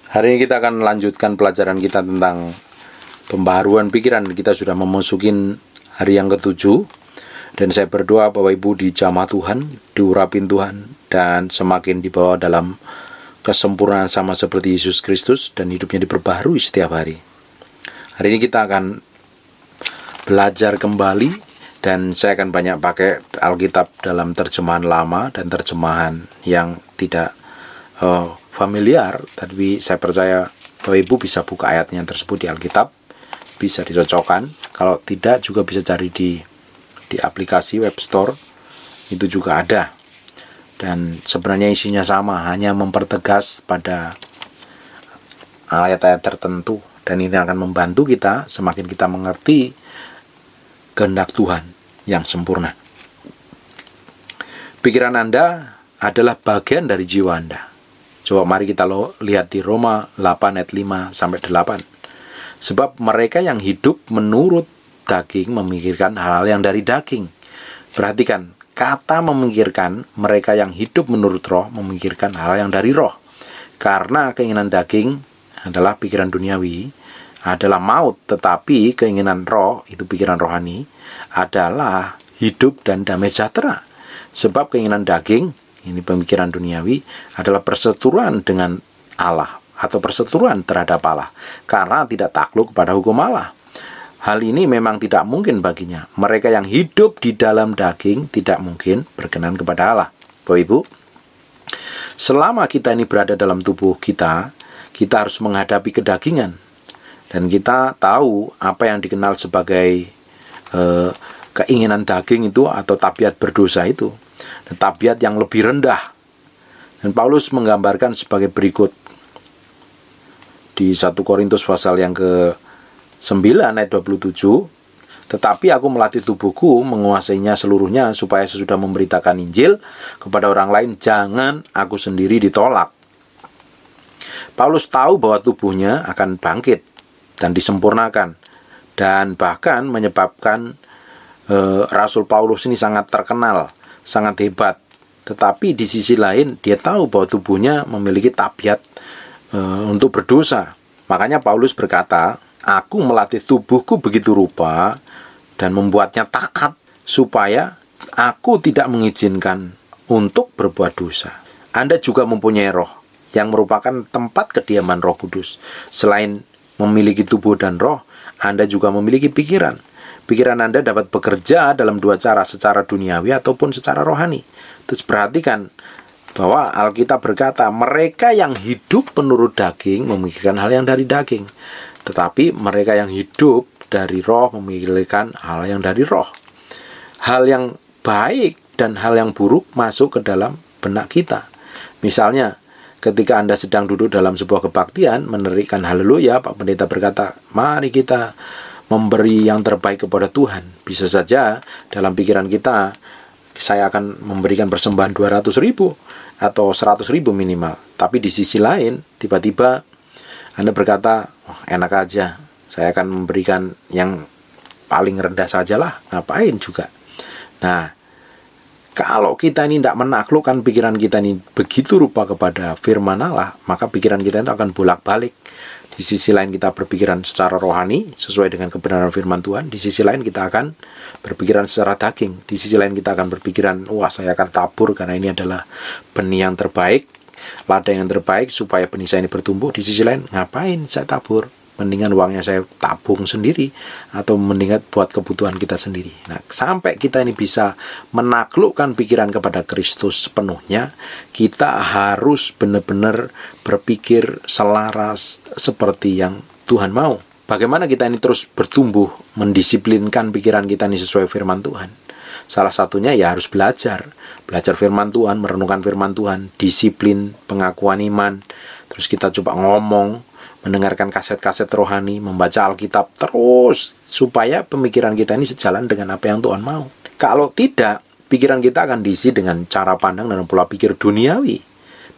Hari ini kita akan melanjutkan pelajaran kita tentang pembaharuan pikiran. Kita sudah memasuki hari yang ke-7. Dan saya berdoa Bapak Ibu dijamah Tuhan, diurapin Tuhan, dan semakin dibawa dalam kesempurnaan sama seperti Yesus Kristus, dan hidupnya diperbaharui setiap hari. Hari ini kita akan belajar kembali, dan saya akan banyak pakai Alkitab dalam terjemahan lama dan terjemahan yang tidak familiar, tapi saya percaya Bapak Ibu bisa buka ayatnya tersebut di Alkitab, bisa dicocokkan. Kalau tidak juga bisa cari di aplikasi web store, itu juga ada. Dan sebenarnya isinya sama, hanya mempertegas pada ayat-ayat tertentu, dan ini akan membantu kita semakin kita mengerti kehendak Tuhan yang sempurna. Pikiran Anda adalah bagian dari jiwa Anda. Coba mari kita lihat di Roma 8 ayat 5 sampai 8. Sebab mereka yang hidup menurut daging memikirkan hal-hal yang dari daging. Perhatikan, kata memikirkan, mereka yang hidup menurut roh memikirkan hal yang dari roh. Karena keinginan daging adalah pikiran duniawi, adalah maut, tetapi keinginan roh, itu pikiran rohani, adalah hidup dan damai sejahtera. Sebab keinginan daging, ini pemikiran duniawi, adalah perseteruan dengan Allah atau perseteruan terhadap Allah, karena tidak takluk kepada hukum Allah. Hal ini memang tidak mungkin baginya. Mereka yang hidup di dalam daging tidak mungkin berkenan kepada Allah. Bapak Ibu, selama kita ini berada dalam tubuh kita harus menghadapi kedagingan. Dan kita tahu apa yang dikenal sebagai keinginan daging itu atau tabiat berdosa itu. Dan tabiat yang lebih rendah. Dan Paulus menggambarkan sebagai berikut. Di 1 Korintus pasal yang ke-9 ayat 27, tetapi aku melatih tubuhku menguasainya seluruhnya, supaya sesudah memberitakan Injil kepada orang lain, jangan aku sendiri ditolak. Paulus tahu bahwa tubuhnya akan bangkit dan disempurnakan, dan bahkan menyebabkan Rasul Paulus ini sangat terkenal, sangat hebat. Tetapi di sisi lain dia tahu bahwa tubuhnya memiliki tabiat untuk berdosa. Makanya Paulus berkata, aku melatih tubuhku begitu rupa dan membuatnya taat, supaya aku tidak mengizinkan untuk berbuat dosa. Anda juga mempunyai roh yang merupakan tempat kediaman Roh Kudus. Selain memiliki tubuh dan roh, Anda juga memiliki pikiran. Pikiran Anda dapat bekerja dalam dua cara, secara duniawi ataupun secara rohani. Terus perhatikan bahwa Alkitab berkata, mereka yang hidup menurut daging memikirkan hal yang dari daging, tetapi mereka yang hidup dari roh memikirkan hal yang dari roh. Hal yang baik dan hal yang buruk masuk ke dalam benak kita. Misalnya, ketika Anda sedang duduk dalam sebuah kebaktian, menerikan haleluya, Pak Pendeta berkata, mari kita memberi yang terbaik kepada Tuhan. Bisa saja dalam pikiran kita, saya akan memberikan persembahan 200.000 atau 100.000 minimal. Tapi di sisi lain, tiba-tiba Anda berkata, oh, enak aja, saya akan memberikan yang paling rendah sajalah, ngapain juga. Nah, kalau kita ini tidak menaklukkan pikiran kita ini begitu rupa kepada firman Allah, maka pikiran kita itu akan bolak-balik. Di sisi lain kita berpikiran secara rohani sesuai dengan kebenaran firman Tuhan. Di sisi lain kita akan berpikiran secara daging. Di sisi lain kita akan berpikiran, wah saya akan tabur karena ini adalah benih yang terbaik, ladang yang terbaik supaya benih saya ini bertumbuh. Di sisi lain, ngapain saya tabur? Mendingan uangnya saya tabung sendiri, atau mendingan buat kebutuhan kita sendiri. Nah, sampai kita ini bisa menaklukkan pikiran kepada Kristus sepenuhnya, kita harus benar-benar berpikir selaras seperti yang Tuhan mau. Bagaimana kita ini terus bertumbuh, mendisiplinkan pikiran kita ini sesuai firman Tuhan? Salah satunya ya harus belajar firman Tuhan, merenungkan firman Tuhan, disiplin pengakuan iman. Terus kita coba ngomong, mendengarkan kaset-kaset rohani, membaca Alkitab terus, supaya pemikiran kita ini sejalan dengan apa yang Tuhan mau. Kalau tidak, pikiran kita akan diisi dengan cara pandang dan pola pikir duniawi.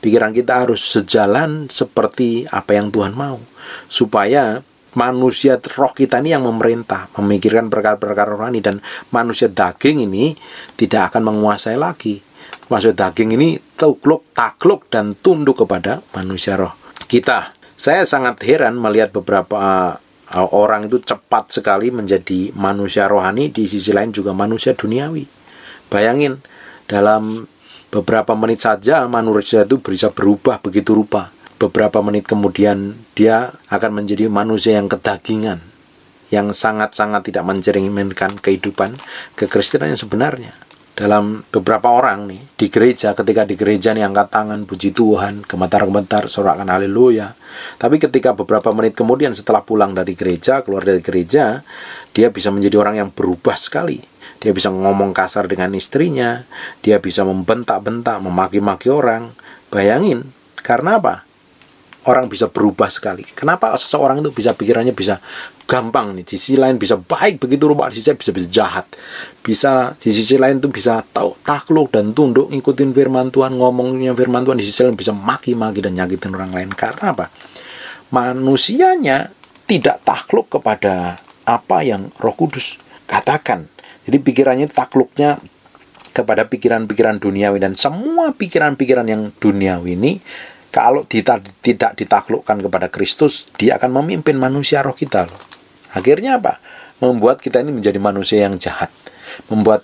Pikiran kita harus sejalan seperti apa yang Tuhan mau, supaya manusia roh kita ini yang memerintah, memikirkan perkara-perkara rohani, dan manusia daging ini tidak akan menguasai lagi. Manusia daging ini takluk dan tunduk kepada manusia roh. Kita Saya sangat heran melihat beberapa orang itu cepat sekali menjadi manusia rohani, di sisi lain juga manusia duniawi. Bayangin, dalam beberapa menit saja manusia itu bisa berubah begitu rupa. Beberapa menit kemudian dia akan menjadi manusia yang kedagingan, yang sangat-sangat tidak mencerminkan kehidupan kekristenan yang sebenarnya. Dalam beberapa orang nih, di gereja, ketika di gereja nih angkat tangan, puji Tuhan, gemetar-gemetar, sorakan haleluya. Tapi ketika beberapa menit kemudian setelah pulang dari gereja, keluar dari gereja, dia bisa menjadi orang yang berubah sekali. Dia bisa ngomong kasar dengan istrinya, dia bisa membentak-bentak, memaki-maki orang. Bayangin, karena apa? Orang bisa berubah sekali. Kenapa seseorang itu bisa pikirannya bisa gampang nih, di sisi lain bisa baik begitu rupa, di sisi bisa jahat. Bisa di sisi lain itu bisa tahu takluk dan tunduk ngikutin firman Tuhan, ngomongnya firman Tuhan, di sisi lain bisa maki-maki dan nyakitin orang lain. Karena apa? Manusianya tidak takluk kepada apa yang Roh Kudus katakan. Jadi pikirannya takluknya kepada pikiran-pikiran duniawi, dan semua pikiran-pikiran yang duniawi ini kalau tidak ditaklukkan kepada Kristus, dia akan memimpin manusia roh kita loh. Akhirnya apa? Membuat kita ini menjadi manusia yang jahat. Membuat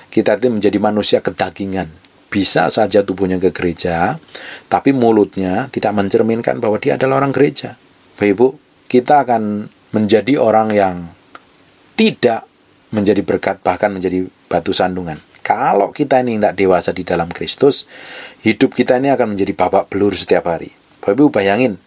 kita ini menjadi manusia kedagingan. Bisa saja tubuhnya ke gereja, tapi mulutnya tidak mencerminkan bahwa dia adalah orang gereja. Bapak Ibu, kita akan menjadi orang yang tidak menjadi berkat, bahkan menjadi batu sandungan. Kalau kita ini tidak dewasa di dalam Kristus, hidup kita ini akan menjadi babak belur setiap hari. Bapak Ibu bayangin,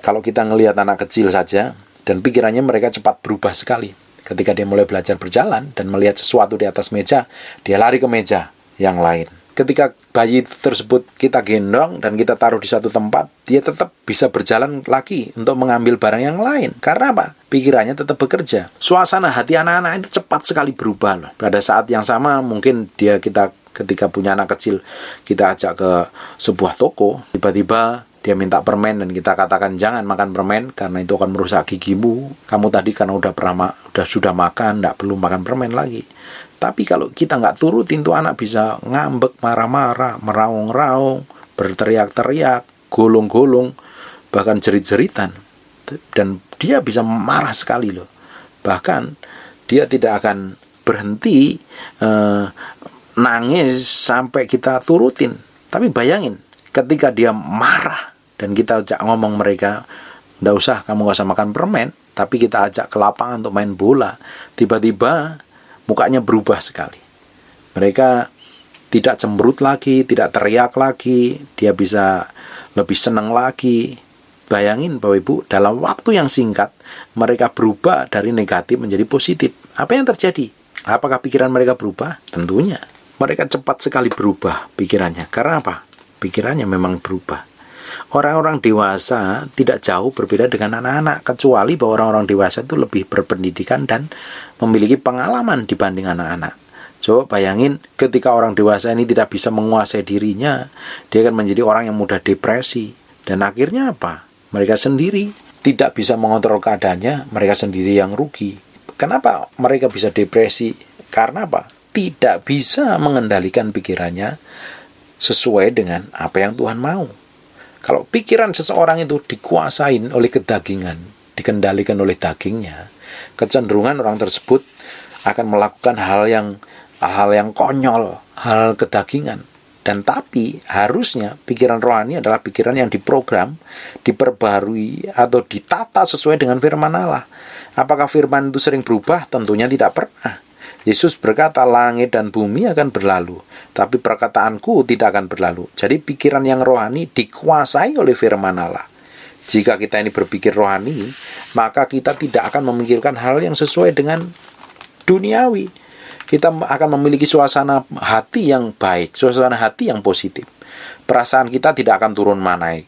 kalau kita ngelihat anak kecil saja, dan pikirannya mereka cepat berubah sekali. Ketika dia mulai belajar berjalan dan melihat sesuatu di atas meja, dia lari ke meja yang lain. Ketika bayi tersebut kita gendong dan kita taruh di satu tempat, dia tetap bisa berjalan lagi untuk mengambil barang yang lain. Karena apa? Pikirannya tetap bekerja. Suasana hati anak-anak itu cepat sekali berubah loh. Pada saat yang sama mungkin kita ketika punya anak kecil, kita ajak ke sebuah toko, tiba-tiba dia minta permen dan kita katakan jangan makan permen karena itu akan merusak gigimu. Kamu tadi karena sudah makan, tidak perlu makan permen lagi. Tapi kalau kita nggak turutin, tuh anak bisa ngambek, marah-marah, meraung-raung, berteriak-teriak, golong-golong, bahkan jerit-jeritan. Dan dia bisa marah sekali loh. Bahkan dia tidak akan berhenti nangis sampai kita turutin. Tapi bayangin, ketika dia marah dan kita ajak ngomong mereka, nggak usah, kamu nggak usah makan permen, tapi kita ajak ke lapangan untuk main bola, tiba-tiba mukanya berubah sekali. Mereka tidak cemberut lagi, tidak teriak lagi, dia bisa lebih senang lagi. Bayangin Bapak Ibu, dalam waktu yang singkat, mereka berubah dari negatif menjadi positif. Apa yang terjadi? Apakah pikiran mereka berubah? Tentunya. Mereka cepat sekali berubah pikirannya. Karena apa? Pikirannya memang berubah. Orang-orang dewasa tidak jauh berbeda dengan anak-anak, kecuali bahwa orang-orang dewasa itu lebih berpendidikan dan memiliki pengalaman dibanding anak-anak. Coba bayangin, ketika orang dewasa ini tidak bisa menguasai dirinya, dia akan menjadi orang yang mudah depresi. Dan akhirnya apa? Mereka sendiri tidak bisa mengontrol keadaannya, mereka sendiri yang rugi. Kenapa mereka bisa depresi? Karena apa? Tidak bisa mengendalikan pikirannya sesuai dengan apa yang Tuhan mau. Kalau pikiran seseorang itu dikuasain oleh kedagingan, dikendalikan oleh dagingnya, kecenderungan orang tersebut akan melakukan hal yang konyol, hal kedagingan. Dan tapi harusnya pikiran rohani adalah pikiran yang diprogram, diperbarui atau ditata sesuai dengan firman Allah. Apakah firman itu sering berubah? Tentunya tidak pernah. Yesus berkata, langit dan bumi akan berlalu, tapi perkataanku tidak akan berlalu. Jadi pikiran yang rohani dikuasai oleh firman Allah. Jika kita ini berpikir rohani, maka kita tidak akan memikirkan hal yang sesuai dengan duniawi. Kita akan memiliki suasana hati yang baik, suasana hati yang positif. Perasaan kita tidak akan turun naik.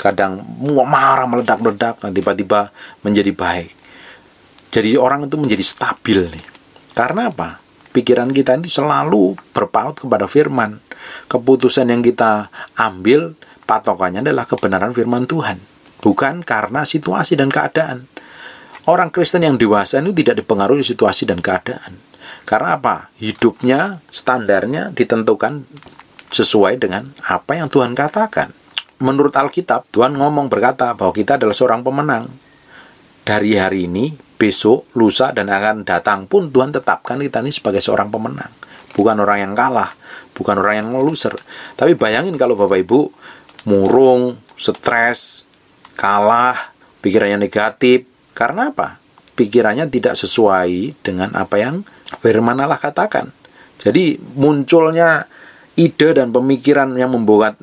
Kadang marah, meledak-meledak, dan tiba-tiba menjadi baik. Jadi orang itu menjadi stabil nih. Karena apa? Pikiran kita itu selalu berpaut kepada firman. Keputusan yang kita ambil, patokannya adalah kebenaran firman Tuhan. Bukan karena situasi dan keadaan. Orang Kristen yang dewasa itu tidak dipengaruhi situasi dan keadaan. Karena apa? Hidupnya, standarnya ditentukan sesuai dengan apa yang Tuhan katakan. menurut Alkitab, Tuhan ngomong berkata bahwa kita adalah seorang pemenang. Dari hari ini, besok, lusa, dan akan datang pun Tuhan tetapkan kita ini sebagai seorang pemenang. Bukan orang yang kalah, bukan orang yang loser. Tapi bayangin kalau Bapak Ibu murung, stres, kalah, pikirannya negatif. Karena apa? Pikirannya tidak sesuai dengan apa yang firman Allah katakan. Jadi munculnya ide dan pemikiran yang membuat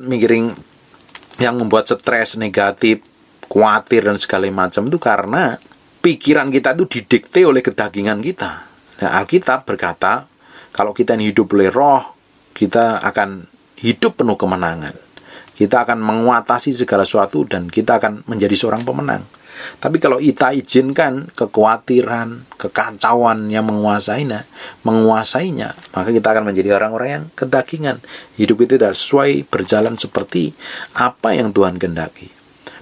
stres, negatif, khawatir dan segala macam itu karena pikiran kita itu didikte oleh kedagingan kita. Nah, Alkitab berkata, kalau kita ini hidup oleh roh, kita akan hidup penuh kemenangan. Kita akan menguatasi segala sesuatu dan kita akan menjadi seorang pemenang. Tapi kalau kita izinkan kekhawatiran, kekacauan yang menguasainya, maka kita akan menjadi orang-orang yang kedagingan. Hidup itu tidak sesuai berjalan seperti apa yang Tuhan kehendaki.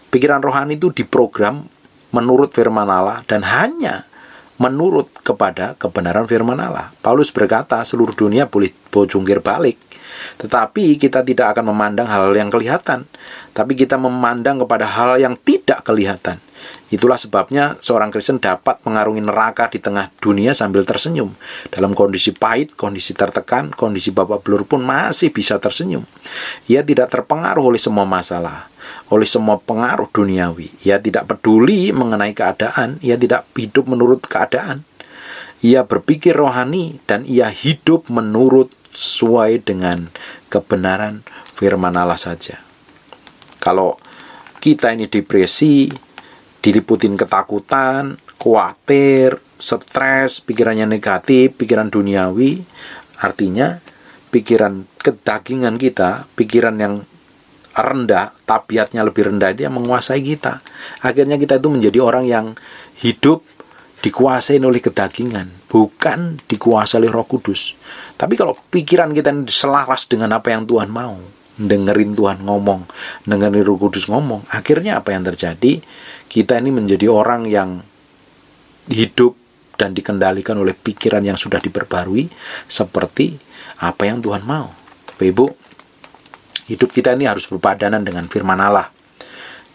Pikiran rohani itu diprogram menurut firman Allah dan hanya menurut kepada kebenaran firman Allah. Paulus berkata, seluruh dunia boleh jungkir balik, tetapi kita tidak akan memandang hal yang kelihatan, tapi kita memandang kepada hal yang tidak kelihatan. Itulah sebabnya seorang Kristen dapat mengarungi neraka di tengah dunia sambil tersenyum. Dalam kondisi pahit, kondisi tertekan, kondisi babak belur pun masih bisa tersenyum. Ia tidak terpengaruh oleh semua masalah, oleh semua pengaruh duniawi. Ia tidak peduli mengenai keadaan, ia tidak hidup menurut keadaan. Ia berpikir rohani dan ia hidup menurut sesuai dengan kebenaran firman Allah saja. Kalau kita ini depresi, diliputin ketakutan, khawatir, stres, pikirannya negatif, pikiran duniawi, artinya pikiran kedagingan kita, pikiran yang rendah, tabiatnya lebih rendah, dia menguasai kita. Akhirnya kita itu menjadi orang yang hidup dikuasai oleh kedagingan, bukan dikuasai oleh Roh Kudus. Tapi kalau pikiran kita selaras dengan apa yang Tuhan mau, dengerin Tuhan ngomong, dengerin Roh Kudus ngomong, akhirnya apa yang terjadi? Kita ini menjadi orang yang hidup dan dikendalikan oleh pikiran yang sudah diperbarui seperti apa yang Tuhan mau. Bapak Ibu, hidup kita ini harus berpadanan dengan firman Allah.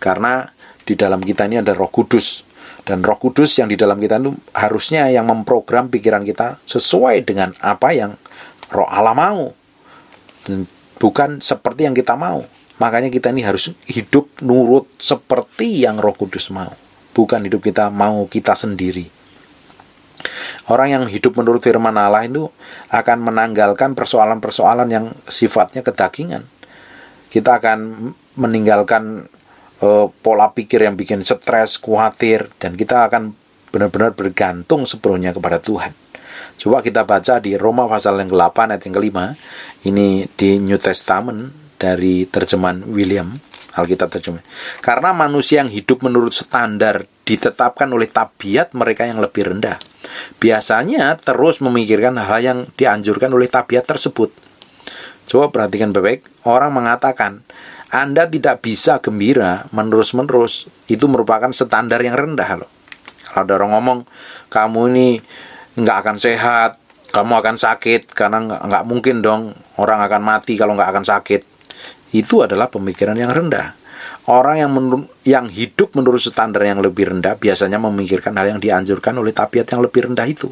Karena di dalam kita ini ada Roh Kudus. Dan Roh Kudus yang di dalam kita itu harusnya yang memprogram pikiran kita sesuai dengan apa yang Roh Allah mau. Dan bukan seperti yang kita mau. Makanya kita ini harus hidup nurut seperti yang Roh Kudus mau. Bukan hidup kita mau kita sendiri. Orang yang hidup menurut firman Allah itu akan menanggalkan persoalan-persoalan yang sifatnya kedagingan. Kita akan meninggalkan pola pikir yang bikin stres, khawatir, dan kita akan benar-benar bergantung sepenuhnya kepada Tuhan. Coba kita baca di Roma pasal yang ke-8 ayat yang ke-5. Ini di New Testament dari terjemahan William, Alkitab terjemahan. Karena manusia yang hidup menurut standar ditetapkan oleh tabiat mereka yang lebih rendah. Biasanya terus memikirkan hal yang dianjurkan oleh tabiat tersebut. Coba perhatikan baik-baik. Orang mengatakan, Anda tidak bisa gembira menerus-menerus. Itu merupakan standar yang rendah loh. Kalau ada orang ngomong, kamu ini nggak akan sehat, kamu akan sakit, karena nggak mungkin dong orang akan mati kalau nggak akan sakit. Itu adalah pemikiran yang rendah. Orang yang hidup menurut standar yang lebih rendah biasanya memikirkan hal yang dianjurkan oleh tabiat yang lebih rendah itu.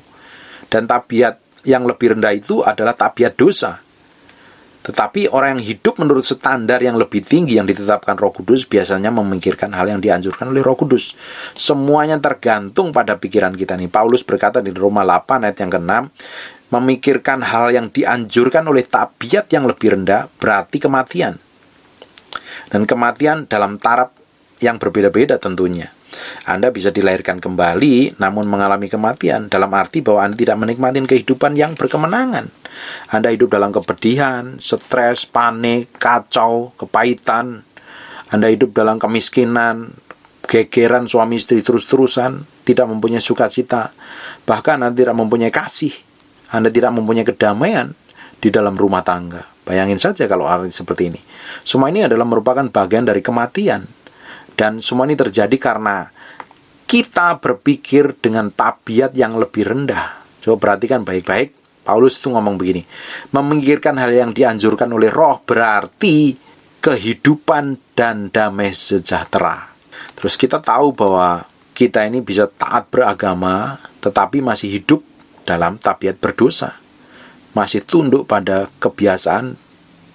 Dan tabiat yang lebih rendah itu adalah tabiat dosa. Tetapi orang yang hidup menurut standar yang lebih tinggi yang ditetapkan Roh Kudus biasanya memikirkan hal yang dianjurkan oleh Roh Kudus. Semuanya tergantung pada pikiran kita nih. Paulus berkata di Roma 8 ayat yang ke-6, memikirkan hal yang dianjurkan oleh tabiat yang lebih rendah berarti kematian. Dan kematian dalam taraf yang berbeda-beda tentunya. Anda bisa dilahirkan kembali namun mengalami kematian, dalam arti bahwa Anda tidak menikmati kehidupan yang berkemenangan. Anda hidup dalam kepedihan, stres, panik, kacau, kepahitan. Anda hidup dalam kemiskinan, gegeran suami istri terus-terusan, tidak mempunyai sukacita, bahkan Anda tidak mempunyai kasih. Anda tidak mempunyai kedamaian di dalam rumah tangga. Bayangin saja kalau hal seperti ini. Semua ini adalah merupakan bagian dari kematian. Dan semua ini terjadi karena kita berpikir dengan tabiat yang lebih rendah. Coba perhatikan baik-baik. Paulus itu ngomong begini. Memikirkan hal yang dianjurkan oleh roh berarti kehidupan dan damai sejahtera. Terus kita tahu bahwa kita ini bisa taat beragama, tetapi masih hidup dalam tabiat berdosa. Masih tunduk pada kebiasaan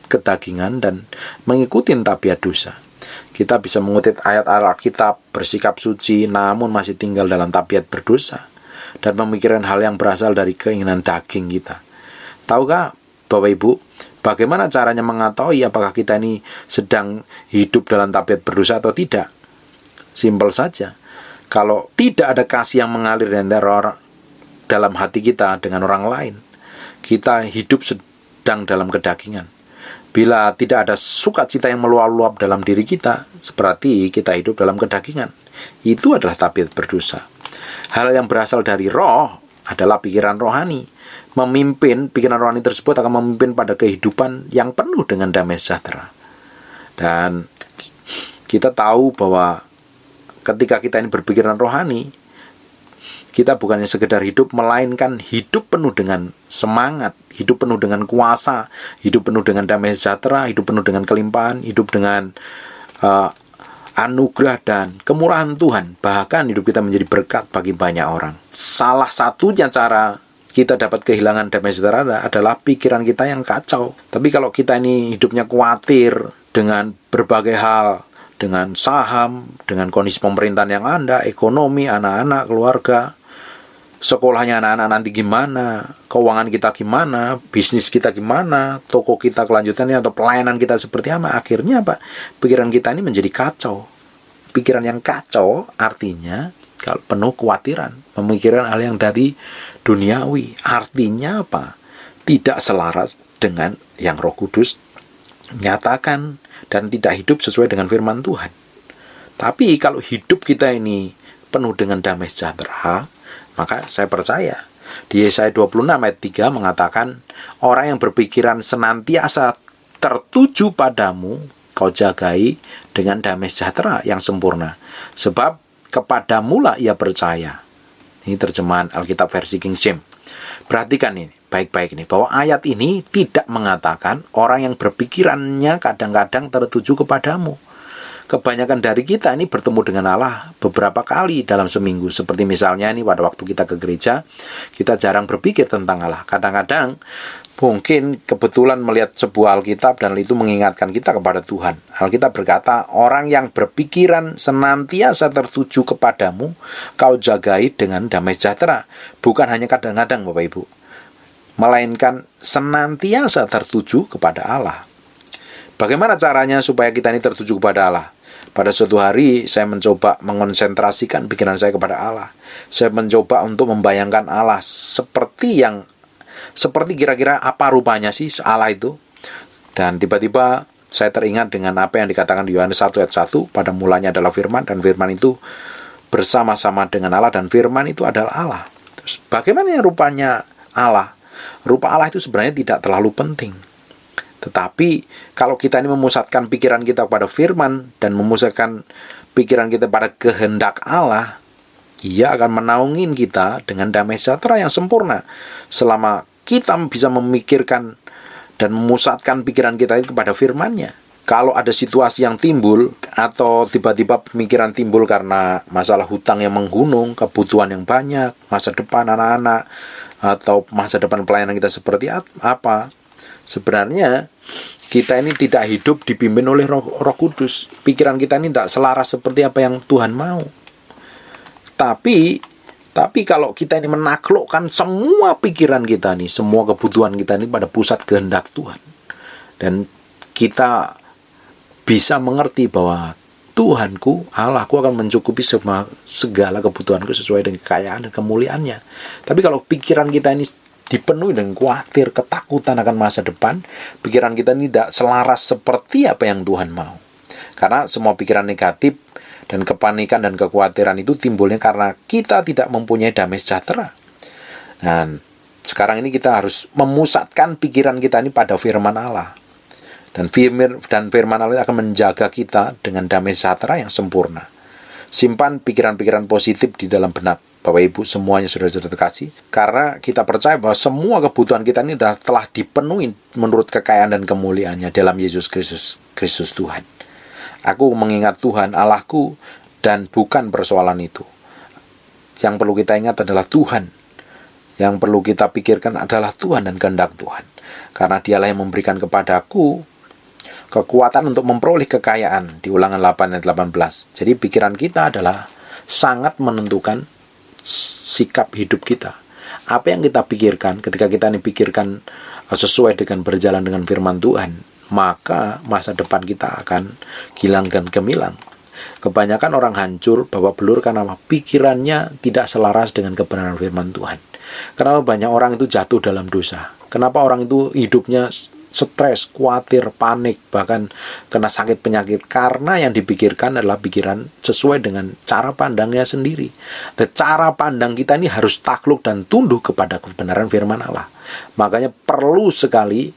kedagingan dan mengikuti tabiat dosa. Kita bisa mengutip ayat Alkitab, bersikap suci, namun masih tinggal dalam tabiat berdosa, dan memikirkan hal yang berasal dari keinginan daging kita. Tahukah Bapak Ibu, bagaimana caranya mengetahui apakah kita ini sedang hidup dalam tabiat berdosa atau tidak? Simpel saja. Kalau tidak ada kasih yang mengalir dalam hati kita dengan orang lain, kita hidup sedang dalam kedagingan. Bila tidak ada sukacita yang meluap-luap dalam diri kita, berarti kita hidup dalam kedagingan. Itu adalah tabiat berdosa. Hal yang berasal dari roh adalah pikiran rohani. Pikiran rohani tersebut akan memimpin pada kehidupan yang penuh dengan damai sejahtera. Dan kita tahu bahwa ketika kita ini berpikiran rohani, kita bukannya sekedar hidup, melainkan hidup penuh dengan semangat, hidup penuh dengan kuasa, hidup penuh dengan damai sejahtera, hidup penuh dengan kelimpahan, hidup dengan anugerah dan kemurahan Tuhan. Bahkan hidup kita menjadi berkat bagi banyak orang. Salah satunya cara kita dapat kehilangan damai sejahtera adalah pikiran kita yang kacau. Tapi kalau kita ini hidupnya khawatir dengan berbagai hal, dengan saham, dengan kondisi pemerintahan yang ada, ekonomi, anak-anak, keluarga, sekolahnya anak-anak nanti gimana, keuangan kita gimana, bisnis kita gimana, toko kita kelanjutannya atau pelayanan kita seperti apa, akhirnya apa? Pikiran kita ini menjadi kacau. Pikiran yang kacau artinya kalau penuh kekhawatiran, memikirkan hal yang dari duniawi. Artinya apa? Tidak selaras dengan yang Roh Kudus nyatakan dan tidak hidup sesuai dengan firman Tuhan. Tapi kalau hidup kita ini penuh dengan damai sejahtera, maka saya percaya di Yesaya 26 ayat 3 mengatakan, orang yang berpikiran senantiasa tertuju padamu, kau jagai dengan damai sejahtera yang sempurna. Sebab kepadamu lah ia percaya. Ini terjemahan Alkitab versi King James. Perhatikan ini, baik-baik ini, bahwa ayat ini tidak mengatakan orang yang berpikirannya kadang-kadang tertuju kepadamu. Kebanyakan dari kita ini bertemu dengan Allah beberapa kali dalam seminggu. Seperti misalnya ini pada waktu kita ke gereja, kita jarang berpikir tentang Allah. Kadang-kadang mungkin kebetulan melihat sebuah Alkitab dan itu mengingatkan kita kepada Tuhan. Alkitab berkata, orang yang berpikiran senantiasa tertuju kepadamu, kau jagai dengan damai sejahtera. Bukan hanya kadang-kadang Bapak Ibu, melainkan senantiasa tertuju kepada Allah. Bagaimana caranya supaya kita ini tertuju kepada Allah? Pada suatu hari saya mencoba mengonsentrasikan pikiran saya kepada Allah. Saya mencoba untuk membayangkan Allah seperti kira-kira apa rupanya sih Allah itu. Dan tiba-tiba saya teringat dengan apa yang dikatakan di Yohanes 1 ayat 1, pada mulanya adalah firman, dan firman itu bersama-sama dengan Allah, dan firman itu adalah Allah. Terus bagaimana rupanya Allah? Rupa Allah itu sebenarnya tidak terlalu penting. Tetapi kalau kita ini memusatkan pikiran kita pada firman dan memusatkan pikiran kita pada kehendak Allah, Ia akan menaungin kita dengan damai sejahtera yang sempurna. Selama kita bisa memikirkan dan memusatkan pikiran kita kepada firman-Nya. Kalau ada situasi yang timbul atau tiba-tiba pemikiran timbul karena masalah hutang yang menggunung, kebutuhan yang banyak, masa depan anak-anak, atau masa depan pelayanan kita seperti apa, sebenarnya kita ini tidak hidup dipimpin oleh Roh Kudus. Pikiran kita ini tidak selaras seperti apa yang Tuhan mau. Tapi kalau kita ini menaklukkan semua pikiran kita nih, semua kebutuhan kita ini pada pusat kehendak Tuhan, dan kita bisa mengerti bahwa Tuhanku, Allahku akan mencukupi segala kebutuhanku sesuai dengan kekayaan dan kemuliaannya. Tapi kalau pikiran kita ini dipenuhi dengan khawatir, ketakutan akan masa depan, pikiran kita ini tidak selaras seperti apa yang Tuhan mau. Karena semua pikiran negatif dan kepanikan dan kekhawatiran itu timbulnya karena kita tidak mempunyai damai sejahtera. Dan sekarang ini kita harus memusatkan pikiran kita ini pada firman Allah. Dan firman Allah akan menjaga kita dengan damai sejahtera yang sempurna. Simpan pikiran-pikiran positif di dalam benak Bapak Ibu semuanya saudara-saudara terkasih, karena kita percaya bahwa semua kebutuhan kita ini telah dipenuhi menurut kekayaan dan kemuliaannya dalam Yesus Kristus Tuhan. Aku mengingat Tuhan Allahku dan bukan persoalan itu. Yang perlu kita ingat adalah Tuhan. Yang perlu kita pikirkan adalah Tuhan dan kehendak Tuhan. Karena Dialah yang memberikan kepadaku kekuatan untuk memperoleh kekayaan, di Ulangan 8 ayat 18. Jadi pikiran kita adalah sangat menentukan sikap hidup kita. Apa yang kita pikirkan, ketika kita dipikirkan sesuai dengan berjalan dengan firman Tuhan, maka masa depan kita akan gilang dan gemilang. Kebanyakan orang hancur, bawa belur karena pikirannya tidak selaras dengan kebenaran firman Tuhan. Kenapa banyak orang itu jatuh dalam dosa? Kenapa orang itu hidupnya stres, khawatir, panik, bahkan kena sakit penyakit? Karena yang dipikirkan adalah pikiran sesuai dengan cara pandangnya sendiri. Dan cara pandang kita ini harus takluk dan tunduk kepada kebenaran firman Allah. Makanya perlu sekali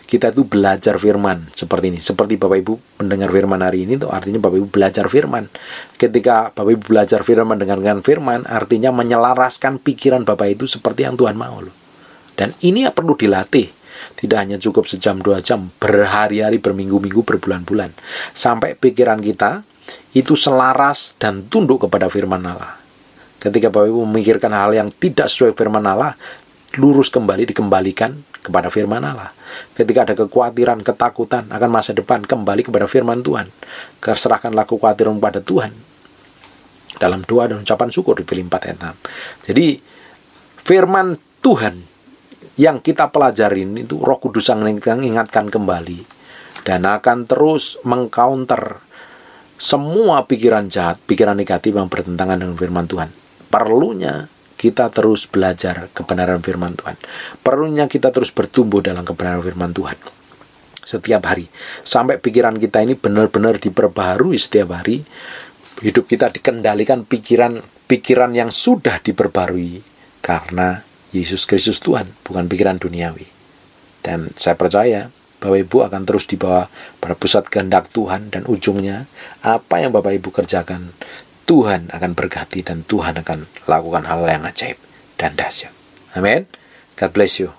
kita itu belajar firman seperti ini. Seperti Bapak Ibu mendengar firman hari ini, itu artinya Bapak Ibu belajar firman. Ketika Bapak Ibu belajar firman, dengarkan firman, artinya menyelaraskan pikiran Bapak itu seperti yang Tuhan mau loh. Dan ini yang perlu dilatih. Tidak hanya cukup sejam, 2 jam, berhari-hari, berminggu-minggu, berbulan-bulan. Sampai pikiran kita itu selaras dan tunduk kepada firman Allah. Ketika Bapak Ibu memikirkan hal yang tidak sesuai firman Allah, lurus kembali, dikembalikan kepada firman Allah. Ketika ada kekhawatiran, ketakutan akan masa depan, kembali kepada firman Tuhan. Serahkanlah kekhawatiran kepada Tuhan dalam doa dan ucapan syukur di Filipi 4 ayat 6. Jadi firman Tuhan yang kita pelajarin itu Roh Kudus yang mengingatkan kembali dan akan terus mengcounter semua pikiran jahat, pikiran negatif yang bertentangan dengan firman Tuhan. Perlunya kita terus belajar kebenaran firman Tuhan. Perlunya kita terus bertumbuh dalam kebenaran firman Tuhan setiap hari, sampai pikiran kita ini benar-benar diperbaharui setiap hari. Hidup kita dikendalikan pikiran yang sudah diperbarui karena Yesus Kristus Tuhan, bukan pikiran duniawi. Dan saya percaya Bapak Ibu akan terus dibawa pada pusat kehendak Tuhan, dan ujungnya apa yang Bapak Ibu kerjakan, Tuhan akan berkati dan Tuhan akan lakukan hal yang ajaib dan dahsyat. Amin. God bless you.